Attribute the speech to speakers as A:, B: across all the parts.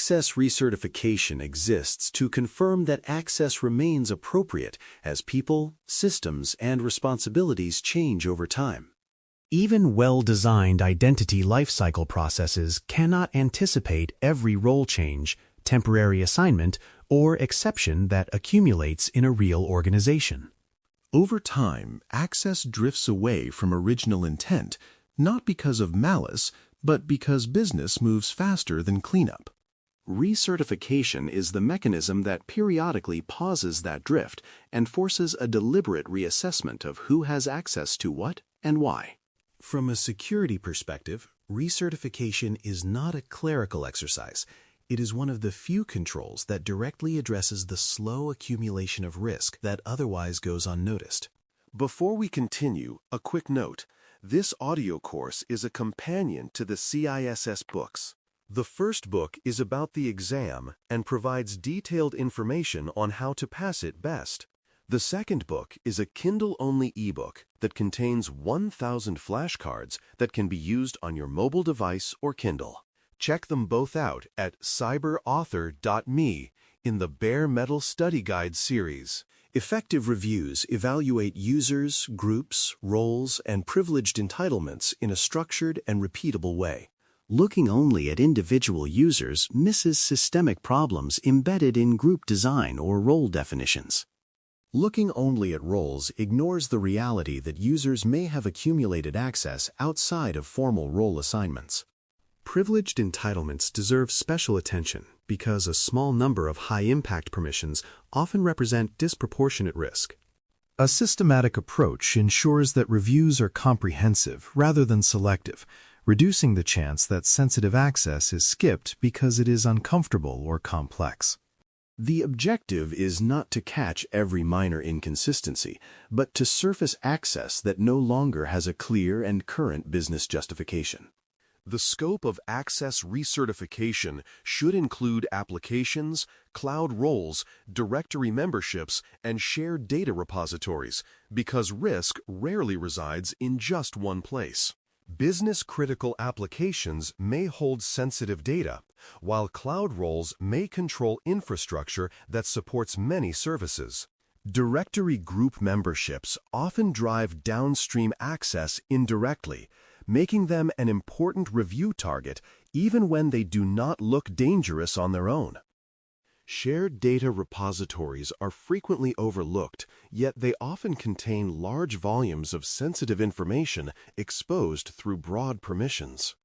A: Access recertification exists to confirm that access remains appropriate as people, systems, and responsibilities change over time. Even well-designed identity lifecycle processes cannot anticipate every role change, temporary assignment, or exception that accumulates in a real organization.
B: Over time, access drifts away from original intent, not because of malice, but because business moves faster than cleanup.
A: Recertification is the mechanism that periodically pauses that drift and forces a deliberate reassessment of who has access to what and why. From a security perspective, recertification is not a clerical exercise. It is one of the few controls that directly addresses the slow accumulation of risk that otherwise goes unnoticed.
C: Before we continue, a quick note. This audio course is a companion to the CISS books. The first book is about the exam and provides detailed information on how to pass it best. The second book is a Kindle-only ebook that contains 1,000 flashcards that can be used on your mobile device or Kindle. Check them both out at cyberauthor.me in the Bare Metal Study Guide series.
A: Effective reviews evaluate users, groups, roles, and privileged entitlements in a structured and repeatable way. Looking only at individual users misses systemic problems embedded in group design or role definitions. Looking only at roles ignores the reality that users may have accumulated access outside of formal role assignments. Privileged entitlements deserve special attention because a small number of high-impact permissions often represent disproportionate risk. A systematic approach ensures that reviews are comprehensive rather than selective, reducing the chance that sensitive access is skipped because it is uncomfortable or complex. The objective is not to catch every minor inconsistency, but to surface access that no longer has a clear and current business justification.
C: The scope of access recertification should include applications, cloud roles, directory memberships, and shared data repositories, because risk rarely resides in just one place. Business-critical applications may hold sensitive data, while cloud roles may control infrastructure that supports many services. Directory group memberships often drive downstream access indirectly, making them an important review target even when they do not look dangerous on their own. Shared data repositories are frequently overlooked, yet they often contain large volumes of sensitive information exposed through broad permissions.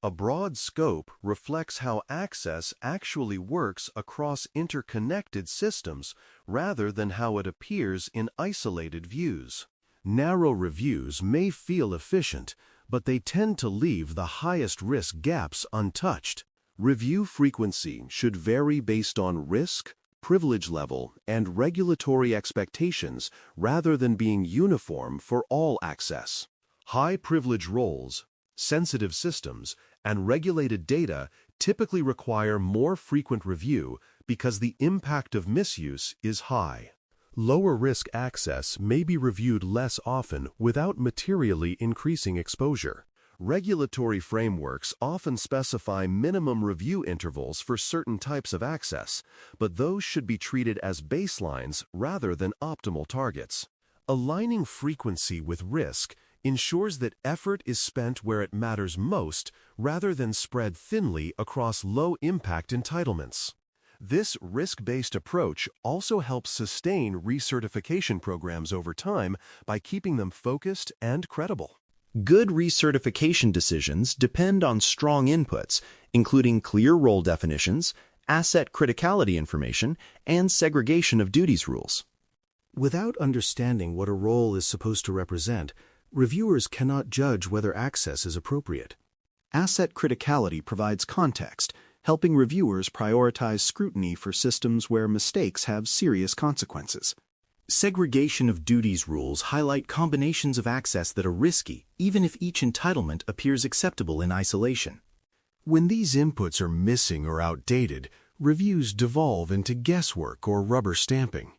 C: A broad scope reflects how access actually works across interconnected systems rather than how it appears in isolated views. Narrow reviews may feel efficient, but they tend to leave the highest risk gaps untouched. Review frequency should vary based on risk, privilege level, and regulatory expectations rather than being uniform for all access. High privilege roles, sensitive systems, and regulated data typically require more frequent review because the impact of misuse is high. Lower risk access may be reviewed less often without materially increasing exposure. Regulatory frameworks often specify minimum review intervals for certain types of access, but those should be treated as baselines rather than optimal targets. Aligning frequency with risk ensures that effort is spent where it matters most rather than spread thinly across low-impact entitlements. This risk-based approach also helps sustain recertification programs over time by keeping them focused and credible.
A: Good recertification decisions depend on strong inputs, including clear role definitions, asset criticality information, and segregation of duties rules. Without understanding what a role is supposed to represent, reviewers cannot judge whether access is appropriate. Asset criticality provides context, helping reviewers prioritize scrutiny for systems where mistakes have serious consequences. Segregation of duties rules highlight combinations of access that are risky, even if each entitlement appears acceptable in isolation. When these inputs are missing or outdated, reviews devolve into guesswork or rubber stamping.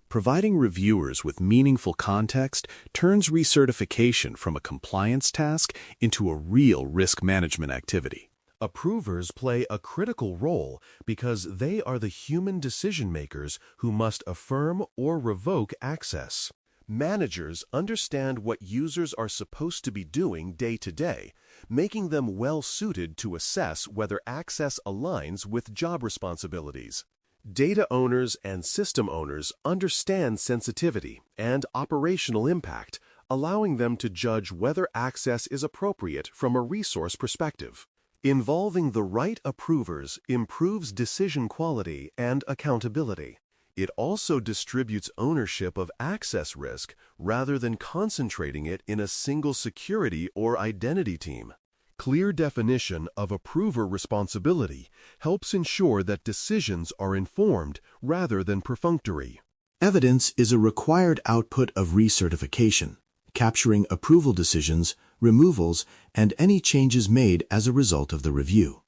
A: Providing reviewers with meaningful context turns recertification from a compliance task into a real risk management activity.
C: Approvers play a critical role because they are the human decision-makers who must affirm or revoke access. Managers understand what users are supposed to be doing day to day, making them well-suited to assess whether access aligns with job responsibilities. Data owners and system owners understand sensitivity and operational impact, allowing them to judge whether access is appropriate from a resource perspective. Involving the right approvers improves decision quality and accountability. It also distributes ownership of access risk rather than concentrating it in a single security or identity team. Clear definition of approver responsibility helps ensure that decisions are informed rather than perfunctory.
A: Evidence is a required output of recertification, capturing approval decisions, removals, and any changes made as a result of the review.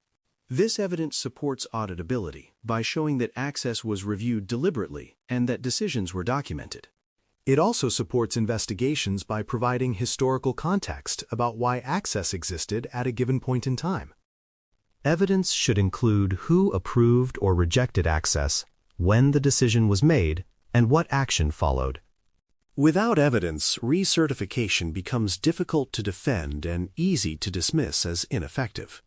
A: This evidence supports auditability by showing that access was reviewed deliberately and that decisions were documented. It also supports investigations by providing historical context about why access existed at a given point in time. Evidence should include who approved or rejected access, when the decision was made, and what action followed. Without evidence, recertification becomes difficult to defend and easy to dismiss as ineffective.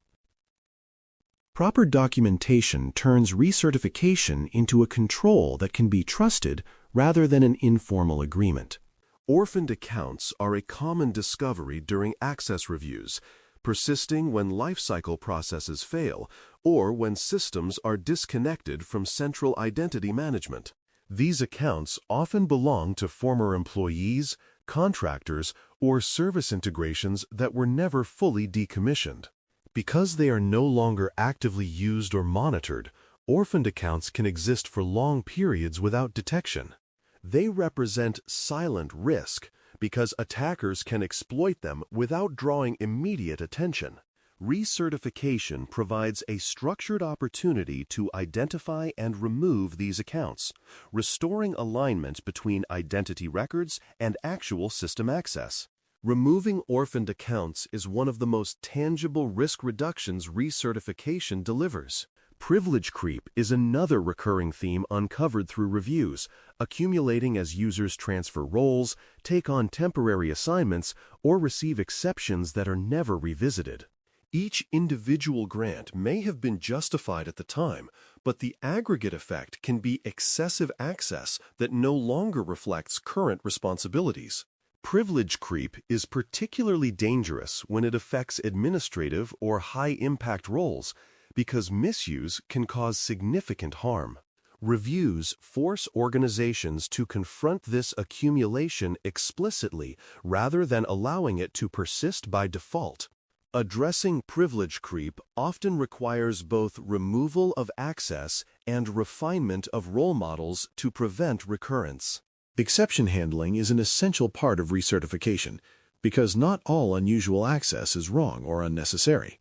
A: Proper documentation turns recertification into a control that can be trusted rather than an informal agreement.
C: Orphaned accounts are a common discovery during access reviews, persisting when lifecycle processes fail or when systems are disconnected from central identity management. These accounts often belong to former employees, contractors, or service integrations that were never fully decommissioned. Because they are no longer actively used or monitored, orphaned accounts can exist for long periods without detection. They represent silent risk because attackers can exploit them without drawing immediate attention. Recertification provides a structured opportunity to identify and remove these accounts, restoring alignment between identity records and actual system access. Removing orphaned accounts is one of the most tangible risk reductions recertification delivers. Privilege creep is another recurring theme uncovered through reviews, accumulating as users transfer roles, take on temporary assignments, or receive exceptions that are never revisited. Each individual grant may have been justified at the time, but the aggregate effect can be excessive access that no longer reflects current responsibilities. Privilege creep is particularly dangerous when it affects administrative or high-impact roles because misuse can cause significant harm. Reviews force organizations to confront this accumulation explicitly rather than allowing it to persist by default. Addressing privilege creep often requires both removal of access and refinement of role models to prevent recurrence.
B: Exception handling is an essential part of recertification because not all unusual access is wrong or unnecessary.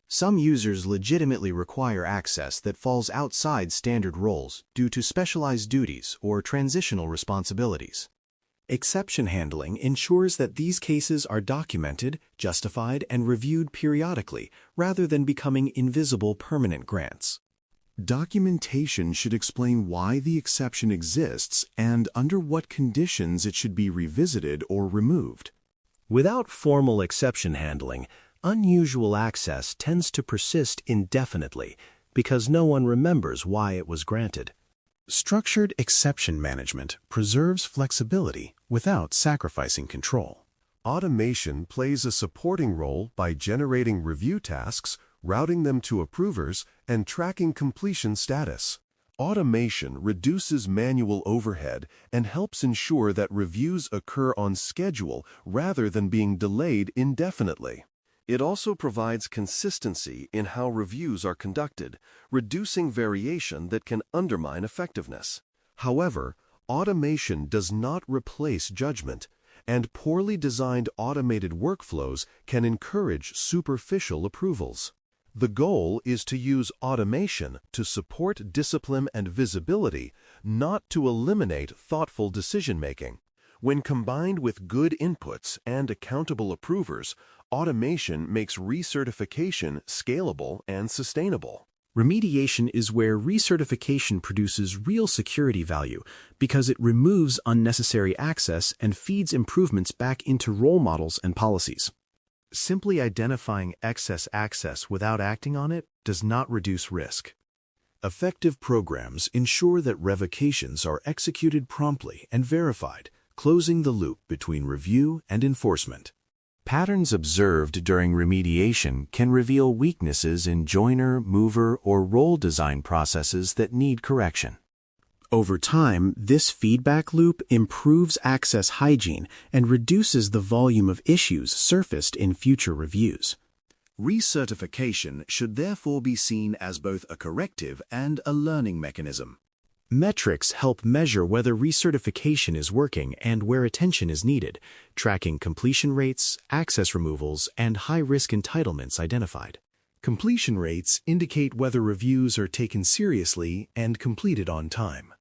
A: Some users legitimately require access that falls outside standard roles due to specialized duties or transitional responsibilities. Exception handling ensures that these cases are documented, justified, and reviewed periodically rather than becoming invisible permanent grants.
B: Documentation should explain why the exception exists and under what conditions it should be revisited or removed.
A: Without formal exception handling, unusual access tends to persist indefinitely because no one remembers why it was granted.
B: Structured exception management preserves flexibility without sacrificing control.
C: Automation plays a supporting role by generating review tasks, routing them to approvers, and tracking completion status. Automation reduces manual overhead and helps ensure that reviews occur on schedule rather than being delayed indefinitely. It also provides consistency in how reviews are conducted, reducing variation that can undermine effectiveness. However, automation does not replace judgment, and poorly designed automated workflows can encourage superficial approvals. The goal is to use automation to support discipline and visibility, not to eliminate thoughtful decision-making. When combined with good inputs and accountable approvers, Automation makes recertification scalable and sustainable.
A: Remediation is where recertification produces real security value because it removes unnecessary access and feeds improvements back into role models and policies. Simply identifying excess access without acting on it does not reduce risk. Effective programs ensure that revocations are executed promptly and verified, closing the loop between review and enforcement. Patterns observed during remediation can reveal weaknesses in joiner, mover, or role design processes that need correction. Over time, this feedback loop improves access hygiene and reduces the volume of issues surfaced in future reviews. Recertification should therefore be seen as both a corrective and a learning mechanism. Metrics help measure whether recertification is working and where attention is needed, tracking completion rates, access removals, and high-risk entitlements identified. Completion rates indicate whether reviews are taken seriously and completed on time.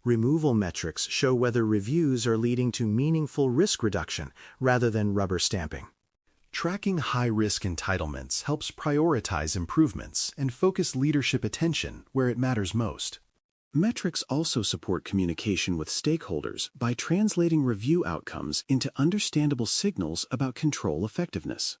A: Removal metrics show whether reviews are leading to meaningful risk reduction rather than rubber stamping. Tracking high-risk entitlements helps prioritize improvements and focus leadership attention where it matters most. Metrics also support communication with stakeholders by translating review outcomes into understandable signals about control effectiveness.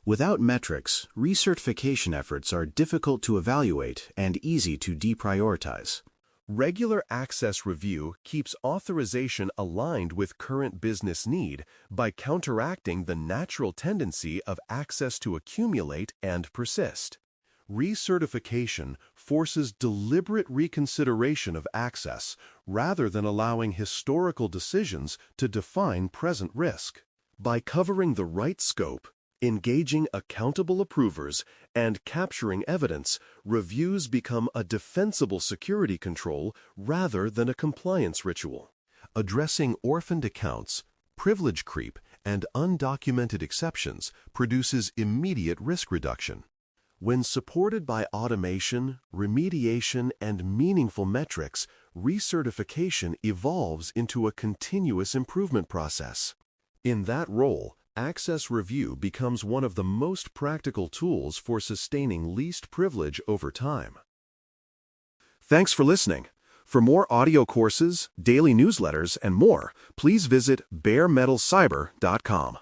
A: Without metrics, recertification efforts are difficult to evaluate and easy to deprioritize.
C: Regular access review keeps authorization aligned with current business need by counteracting the natural tendency of access to accumulate and persist. Recertification forces deliberate reconsideration of access rather than allowing historical decisions to define present risk. By covering the right scope, engaging accountable approvers, and capturing evidence, reviews become a defensible security control rather than a compliance ritual. Addressing orphaned accounts, privilege creep, and undocumented exceptions produces immediate risk reduction. When supported by automation, remediation, and meaningful metrics, recertification evolves into a continuous improvement process. In that role, access review becomes one of the most practical tools for sustaining least privilege over time. Thanks for listening. For more audio courses, daily newsletters, and more, please visit baremetalcyber.com.